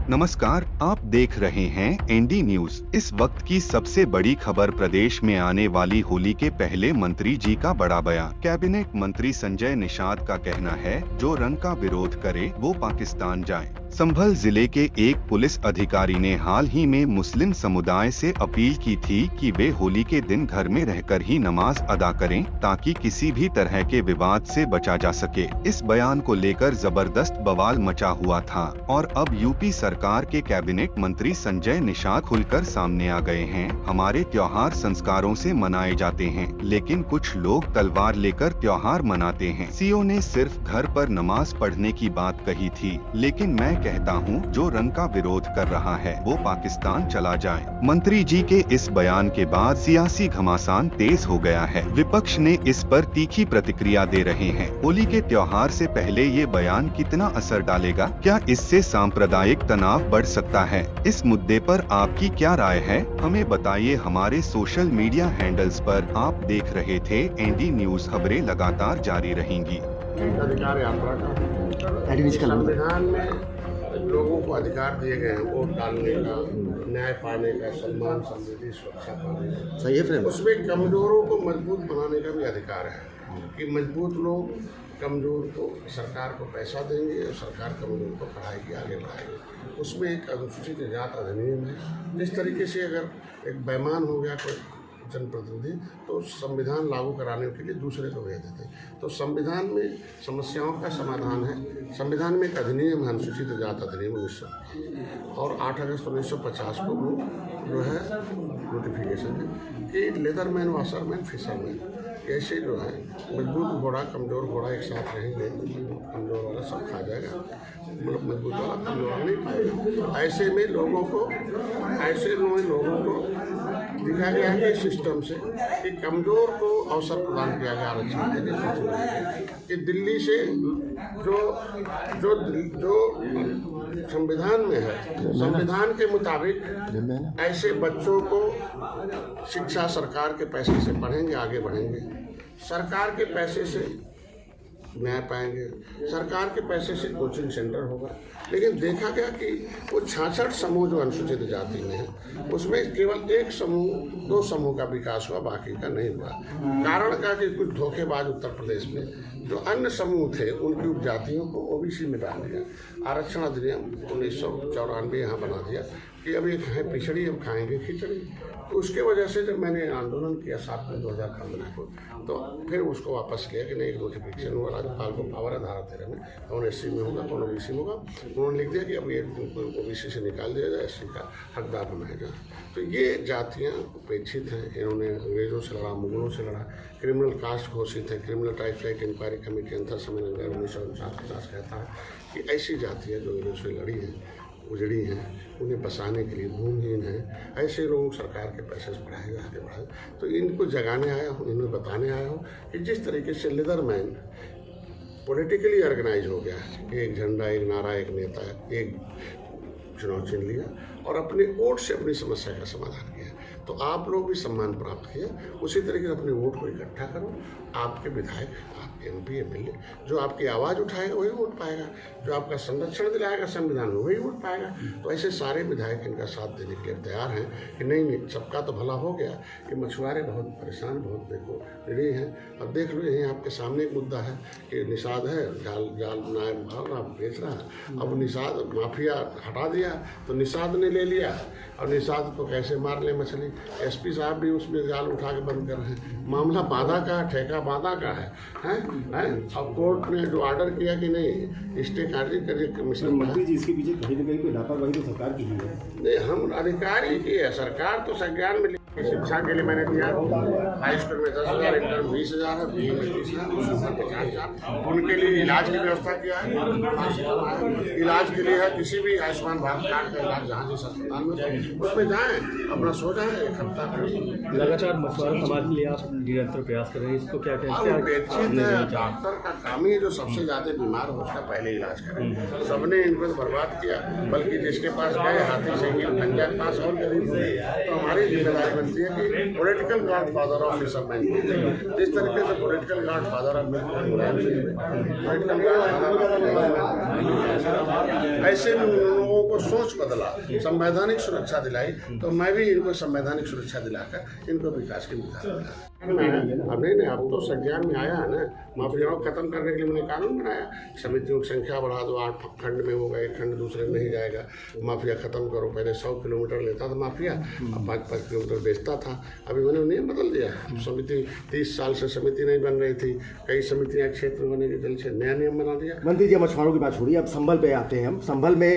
नमस्कार, आप देख रहे हैं एनडी न्यूज। इस वक्त की सबसे बड़ी खबर प्रदेश में आने वाली होली के पहले मंत्री जी का बड़ा बयान। कैबिनेट मंत्री संजय निषाद का कहना है, जो रंग का विरोध करे वो पाकिस्तान जाए। संभल जिले के एक पुलिस अधिकारी ने हाल ही में मुस्लिम समुदाय से अपील की थी कि वे होली के दिन घर में रहकर ही नमाज अदा करें, ताकि किसी भी तरह के विवाद से बचा जा सके। इस बयान को लेकर जबरदस्त बवाल मचा हुआ था और अब यूपी सरकार के कैबिनेट मंत्री संजय निषाद खुलकर सामने आ गए हैं। हमारे त्योहार संस्कारों से मनाए जाते हैं, लेकिन कुछ लोग तलवार लेकर त्योहार मनाते हैं। सीओ ने सिर्फ घर पर नमाज पढ़ने की बात कही थी, लेकिन मैं कहता हूँ, जो रंग का विरोध कर रहा है वो पाकिस्तान चला जाए। मंत्री जी के इस बयान के बाद सियासी घमासान तेज हो गया है। विपक्ष ने इस पर तीखी प्रतिक्रिया दे रहे हैं। होली के त्योहार से पहले ये बयान कितना असर डालेगा? क्या इससे सांप्रदायिक तनाव बढ़ सकता है? इस मुद्दे पर आपकी क्या राय है? हमें बताइए। हमारे सोशल मीडिया हैंडल्स पर आप देख रहे थे एनडी न्यूज। खबरें लगातार जारी रहेंगी। अधिकार यात्रा का संविधान में लोगों को अधिकार दिए गए हैं वोट डालने का, न्याय पाने का, सम्मान, समृद्धि, सुरक्षा पाने का। सही है। उसमें कमजोरों को मजबूत बनाने का भी अधिकार है कि मजबूत लोग कमजोर को, सरकार को पैसा देंगे और सरकार कमजोर को पढ़ाएगी, आगे बढ़ाएगी। उसमें एक अनुसूचित जाति अधिनियम है। जिस तरीके से अगर एक बेईमान हो गया कोई जनप्रतिनिधि तो संविधान लागू कराने के लिए दूसरे को भेज देते। तो संविधान में समस्याओं का समाधान है। संविधान में एक अधिनियम है, अनुसूचित जाति अधिनियम 1900 और 8 अगस्त 1950 को वो जो है नोटिफिकेशन है कि लेदरमैन, वाशरमैन, फिशरमैन ऐसे जो है मजबूत घोड़ा, कमज़ोर घोड़ा एक साथ रहेंगे। कमज़ोर वाला सब खा जाएगा, मतलब मजबूत वाला कमज़ोर वाला नहीं खाएगा। ऐसे में लोगों को दिखा गया है कि सिस्टम से कि कमज़ोर को अवसर प्रदान किया गया आरक्षण देने कि दिल्ली से जो संविधान में है, संविधान के मुताबिक ऐसे बच्चों को शिक्षा सरकार के पैसे से पढ़ेंगे, आगे बढ़ेंगे, सरकार के पैसे से न्याय पाएंगे, सरकार के पैसे से कोचिंग सेंटर होगा। लेकिन देखा गया कि वो 66 समूह जो अनुसूचित जाति में है उसमें केवल एक समूह, 2 समूह का विकास हुआ, बाकी का नहीं हुआ। कारण का कि कुछ धोखेबाज उत्तर प्रदेश में जो अन्य समूह थे उनकी उपजातियों को ओबीसी में डाल दिया। आरक्षण अधिनियम 1994 यहाँ बना दिया कि अब ये खाएं पिछड़ी, अब खाएंगे खिचड़ी। तो उसके वजह से जब मैंने आंदोलन किया 7 में 2015 को, तो फिर उसको वापस किया कि नहीं, एक नोटिफिकेशन हुआ, राज्यपाल को पावर है धारा 13 में, कौन एससी में होगा, कौन ओबीसी में होगा। उन्होंने लिख दिया कि अब ये ओबीसी से निकाल दिया जाए, एससी का हकदार बनाया जाए। तो ये जातियाँ उपेक्षित हैं। इन्होंने अंग्रेजों से लड़ा, मुगलों से लड़ा, क्रिमिनल कास्ट घोषित है। Criminal types act inquiry committee अंतर समय 1949 कहता है कि ऐसी जातियाँ जो अंग्रेजों से लड़ी हैं, उजड़ी हैं, उन्हें बसाने के लिए भूमिहीन हैं, ऐसे लोग सरकार के पैसे से पढ़ाएगा, आगे बढ़ाएगा। तो इनको जगाने आया हूँ, इन्हें बताने आया हूँ कि जिस तरीके से लेदरमैन पॉलिटिकली ऑर्गेनाइज हो गया, एक झंडा, एक नारा, एक नेता, एक चुनाव चिन्ह लिया और अपने वोट से अपनी समस्या का समाधान किया। तो आप लोग भी सम्मान प्राप्त किया। उसी तरीके से अपने वोट को इकट्ठा करो। आपके विधायक, आपके एमपी, एमएलए जो आपकी आवाज़ उठाएगा वही वोट पाएगा, जो आपका संरक्षण दिलाएगा संविधान में वही वोट पाएगा। तो ऐसे सारे विधायक इनका साथ देने के लिए तैयार हैं कि नहीं, सबका तो भला हो गया। कि मछुआरे बहुत परेशान, बहुत देखो निरीह हैं। अब देख लो, यहीं आपके सामने एक मुद्दा है कि निषाद है, जाल बनाए बेच रहा है। अब निषाद माफिया हटा दिया तो निषाद ने ले लिया, और निषाद को कैसे मार ले मछली। एसपी साहब भी उसमें जाल उठा के बंद कर रहे हैं। मामला बांधा का, ठेका बांधा का है। अब कोर्ट ने जो ऑर्डर किया कि नहीं, स्टे कार्य करिए कमिश्नर मंत्री जी, इसके पीछे कहीं न कहीं कोई लापरवाही तो सरकार की ही है। नहीं, हम अधिकारी की है, सरकार तो संज्ञान में। शिक्षा के लिए मैंने दिया, हाई स्कूल में 10,000, इंटर में 20,000 है, बीए में 30,000, 50,000। उनके लिए इलाज की व्यवस्था किया है। इलाज के लिए है, किसी भी आयुष्मान भारत कार्ड का इलाज जहाँ जिस अस्पताल में उसमें जाएँ, अपना सो जाए, 1 हफ्ता का। लगातार मछुआरा समाज के लिए आप निरंतर प्रयास कर रहे हैं, इसको क्या कहते हैं? डॉक्टर का काम ही जो सबसे ज्यादा बीमार हो उसका पहले इलाज करें। सबने इनको बर्बाद किया, बल्कि जिसके पास गए हाथी से पंजा के पास और गरीब हुए। तो हमारी जिम्मेदारी समझती है कि political God father of fisherman, जिस तरीके से political God father of Mulayam Singh में पॉलिटिकल ऐसे में लोगों को सोच बदला, संवैधानिक सुरक्षा दिलाई, तो मैं भी इनको संवैधानिक सुरक्षा दिलाकर इनको विकास की मिसाल अब नहीं, अब तो संज्ञान में आया है ना। माफियाओं को खत्म करने के लिए मैंने कानून बनाया, समितियों की संख्या बढ़ा दो, 8 खंड में होगा, एक खंड दूसरे में नहीं जाएगा, माफिया खत्म करो। पहले 100 किलोमीटर लेता था माफिया, अब 5-5 किलोमीटर बेचता था। अभी मैंने नियम बदल दिया। समिति 30 साल से समिति नहीं बन रही थी, कई समितियाँ क्षेत्र में बनेगी, जल्द से नया नियम बना दिया। मंत्री जी, मछुआरों की बात छोड़िए, अब संभल पे आते हैं हम। संभल में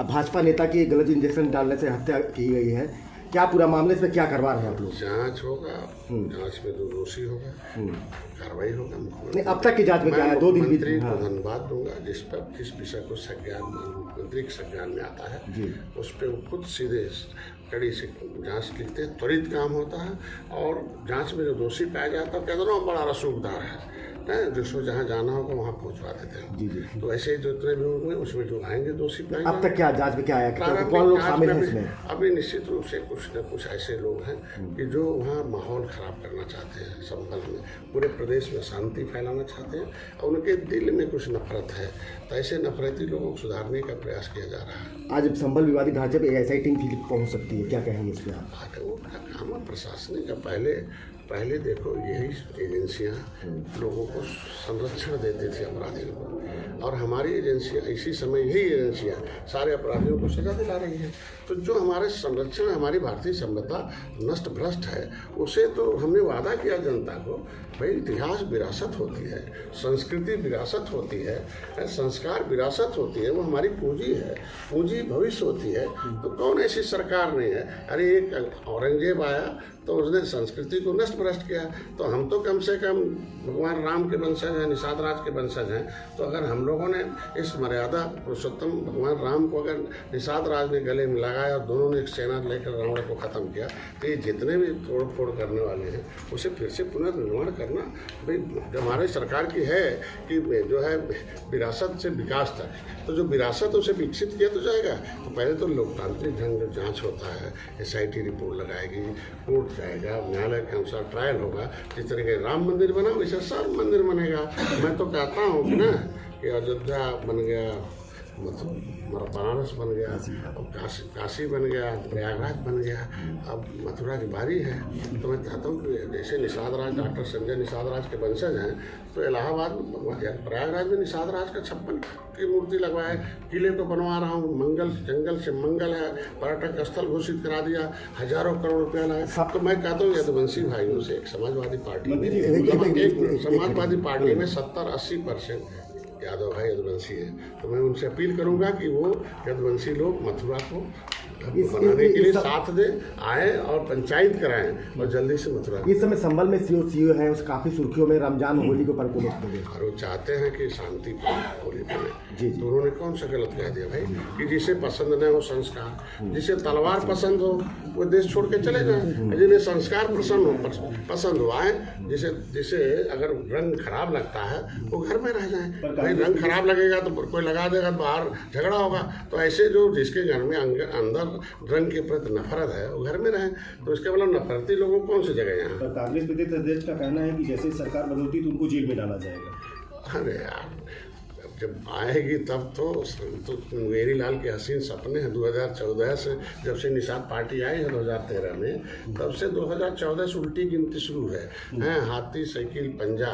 भाजपा नेता की गलत इंजेक्शन डालने से हत्या की गई है, क्या पूरा मामले में क्या करवा रहे हैं आप लोग? जांच होगा, जांच में जो दोषी होगा कार्रवाई होगा। नहीं, अब तक की जांच में क्या है? 2 दिन मंत्री को धन्यवाद दूंगा जिस विषय को संज्ञान मंत्री के संज्ञान में आता है जी, उस पर वो खुद सीधे कड़ी से जांच लिखते हैं, त्वरित काम होता है, और जांच में जो दोषी पाया जाता है कहते ना बड़ा रसूखदार है, जिसको जहाँ जाना होगा वहाँ पहुँचवा देते हैं जी जी। तो ऐसे ही जितने भी होंगे उसमें जो आएंगे दोषी पाएंगे। अब तक क्या जांच में क्या आया, कौन लोग शामिल हैं इसमें? अभी निश्चित रूप से कुछ न कुछ ऐसे लोग हैं कि जो वहाँ माहौल खराब करना चाहते हैं, संभल में पूरे प्रदेश में शांति फैलाना चाहते हैं, और उनके दिल में कुछ नफरत है, तो ऐसे नफरती लोगों को सुधारने का प्रयास किया जा रहा है। आज संभल विवादित ढांचे पर SI टीम पहुँच सकती है, क्या कहेंगे इस पर आप? वो काम है प्रशासनिक का। पहले देखो यही एजेंसियां लोगों को संरक्षण देती थी अपराधियों को, और हमारी एजेंसियां इसी समय यही एजेंसियां सारे अपराधियों को सजा दिला रही हैं। तो जो हमारे संरक्षण, हमारी भारतीय संविधा नष्ट भ्रष्ट है, उसे तो हमने वादा किया जनता को, भाई इतिहास विरासत होती है, संस्कृति विरासत होती है, संस्कार विरासत होती है, वो हमारी पूंजी है, पूंजी भविष्य होती है। तो कौन ऐसी सरकार नहीं है? अरे एक औरंगजेब आया तो उसने संस्कृति को नष्ट भ्रष्ट किया, तो हम तो कम से कम भगवान राम के वंशज हैं, निषाद राज के वंशज हैं। तो अगर हम लोगों ने इस मर्यादा पुरुषोत्तम भगवान राम को अगर निषाद राज ने गले में लगाया और दोनों ने एक सेना लेकर रावण को ख़त्म किया, तो ये जितने भी तोड़ फोड़ करने वाले हैं उसे फिर से पुनर्निर्माण करना भाई जो हमारी सरकार की है कि जो है विरासत से विकास तक, तो जो विरासत उसे विकसित किया तो जाएगा। तो पहले तो लोकतांत्रिक ढंग से जाँच होता है, SIT रिपोर्ट लगाएगी, कोर्ट जाएगा, न्यायालय के अनुसार ट्रायल होगा। जिस तरीके राम मंदिर बना वैसे सब मंदिर बनेगा। मैं तो कहता हूँ कि ना कि अयोध्या बन गया, मतलब बनारस बन गया, अब काशी बन गया, प्रयागराज बन गया, अब मथुरा की बारी है। तो मैं चाहता हूँ कि जैसे निषाद राज, डॉक्टर संजय निषाद राज के वंशज हैं, तो इलाहाबाद प्रयागराज में निषाद राज का 56 की मूर्ति लगवाए, किले को बनवा रहा हूँ, मंगल जंगल से मंगल है, पर्यटक स्थल घोषित करा दिया, हजारों करोड़ रुपया लाए। तो मैं कहता हूँ यदुवंशी भाइयों से एक समाजवादी पार्टी में 70-80% यादव भाई यदुवंशी है, तो मैं उनसे अपील करूंगा कि वो यदुवंशी लोग मथुरा को बनाने के लिए साथ दे आए और पंचायत कराएं और जल्दी से मथुरा। इस समय संभल में सीओ है, उस काफी सुर्खियों में रमजान होली को पर और वो चाहते हैं कि शांति होली बने। तो उन्होंने कौन सा गलत कह दिया भाई कि जिसे पसंद न हो संस्कार, जिसे तलवार पसंद हो वो देश छोड़ के चले जाए, जिन्हें संस्कार पसंद हो आए, जिसे अगर रंग खराब लगता है वो घर में रह जाए। भाई रंग खराब लगेगा तो कोई लगा देगा, बाहर झगड़ा होगा। तो ऐसे जो जिसके घर में अंदर रंग के प्रति नफरत है वो घर में रहे। तो इसके मतलब नफरती लोगों को कौन सी जगह यहाँ? कांग्रेस प्रदेश अध्यक्ष का कहना है कि जैसे सरकार बदलती तो उनको जेल में डाला जाएगा। अरे यार जब आएगी तब तो मेरी लाल के हसीन सपने हैं 2014 से, जब से निषाद पार्टी आई है 2013 में, तब से 2014 से उल्टी गिनती शुरू है। हाथी साइकिल पंजा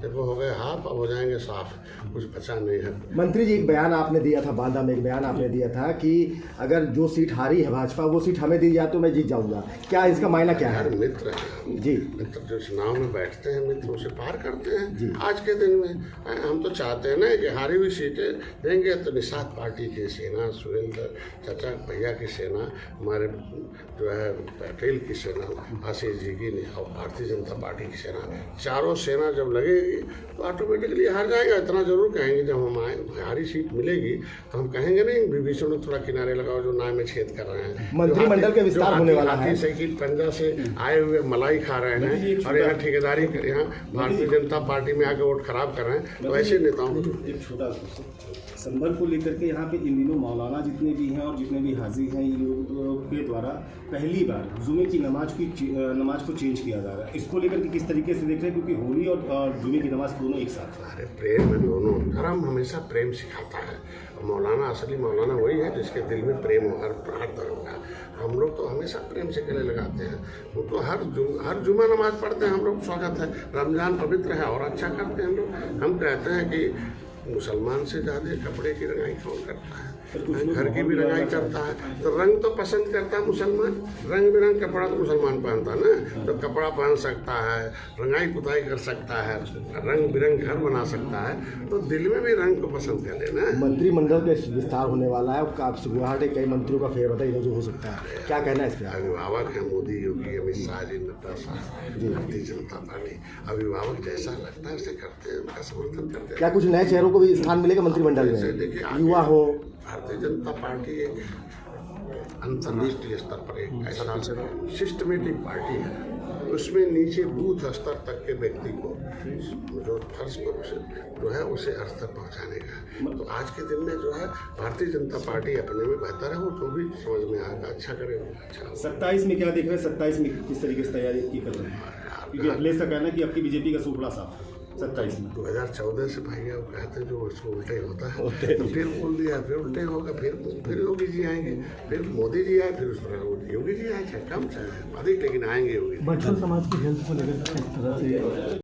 देखो हो गए हाफ, अब हो जाएंगे साफ, कुछ बचा नहीं है। मंत्री जी एक बयान आपने दिया था, बांदा में एक बयान आपने दिया था कि अगर जो सीट हारी है भाजपा वो सीट हमें दी जाए तो मैं जीत जाऊंगा, क्या इसका मायना क्या है? मित्र जी, मित्र जो चुनाव में बैठते हैं मित्रों से पार करते हैं। आज के दिन में हम तो चाहते हैं ना कि हारी हुई सीटें देंगे तो निषाद पार्टी की सेना, सुरेंद्र चाचा भैया की सेना, हमारे जो है पटेल की सेना, आशीष जी की और भारतीय जनता पार्टी की सेना, चारों सेना जब लगेगी तो ऑटोमेटिकली हार जाएगा। इतना जरूर कहेंगे जब हम हारी सीट मिलेगी तो हम कहेंगे नहीं विभीषण ने थोड़ा किनारे लगाओ जो नाव में छेद कर रहे हैं। मंत्रिमंडल के विस्तार होने वाला है, साइकिल पंजा से आए हुए मलाई खा रहे हैं और यहाँ ठेकेदारी कर, यहाँ भारतीय जनता पार्टी में आके वोट खराब कर रहे हैं। तो ऐसे नेताओं को छोटा क्वेश्चन, संभल को लेकर के यहाँ पे इन दिनों मौलाना जितने भी हैं और जितने भी हाजी हैं, इन लोगों के द्वारा पहली बार जुमे की नमाज को चेंज किया जा रहा है। इसको लेकर के किस तरीके से देख रहे हैं, क्योंकि होली और जुमे की नमाज दोनों एक साथ है। अरे प्रेम है, दोनों धर्म हमेशा प्रेम सिखाता है। मौलाना असली मौलाना वही है जिसके दिल में प्रेम हो हर धर्म का। हम लोग तो हमेशा प्रेम से गले लगाते हैं, वो तो हर जुमा नमाज पढ़ते हैं हम लोग, स्वागत है। रमजान पवित्र है और अच्छा करते हैं हम लोग। हम कहते हैं कि मुसलमान से ज़्यादा कपड़े की रंगाई कौन करता है, घर की भी रंगाई करता है। तो रंग तो पसंद करता है मुसलमान, रंग बिरंग कपड़ा तो मुसलमान पहनता ना, तो कपड़ा पहन सकता है, रंगाई पुताई कर सकता है, रंग बिरंग घर बना सकता है, तो दिल में भी रंग को पसंद कर लेना। मंत्रिमंडल के विस्तार होने वाला है, गुवाहाटी कई मंत्रियों का फेरबदल जो हो सकता है, क्या कहना है इस पर? अभिभावक है मोदी, योगी, अमित शाह जी, नड्डा साहब, भारतीय जनता पार्टी। अभिभावक जैसा लगता है उसे करते हैं, उनका समर्थन करते हैं। क्या कुछ नए चेहरों को भी स्थान मिलेगा मंत्रिमंडल में, युवा हो? भारतीय जनता पार्टी एक अंतर्राष्ट्रीय स्तर पर एक ऐसा सिस्टमेटिक पार्टी है, उसमें नीचे बूथ स्तर तक के व्यक्ति को जो फर्श पर जो है उसे हर स्तर पहुँचाने का। तो आज के दिन में जो है भारतीय जनता पार्टी अपने में बेहतर है, वो जो भी समझ में आएगा अच्छा करेगा। अच्छा 27 में क्या देख रहे हैं, 27 में किस तरीके से तैयारी की कर रहे हैं, क्योंकि अखिलेश का कहना है कि आपकी बीजेपी का सूफड़ा साफ है 27 में। 2014 से भैया वो कहते हैं जो उसको उल्टे होता है, तो फिर बोल दिया, फिर उल्टे होगा, फिर योगी जी आएंगे, फिर मोदी जी आए, फिर उस पर योगी जी आए, चाहे कम चाहे अधिक, लेकिन आएंगे योगी। बच्चों समाज की हेल्थ को लेकर किस तरह से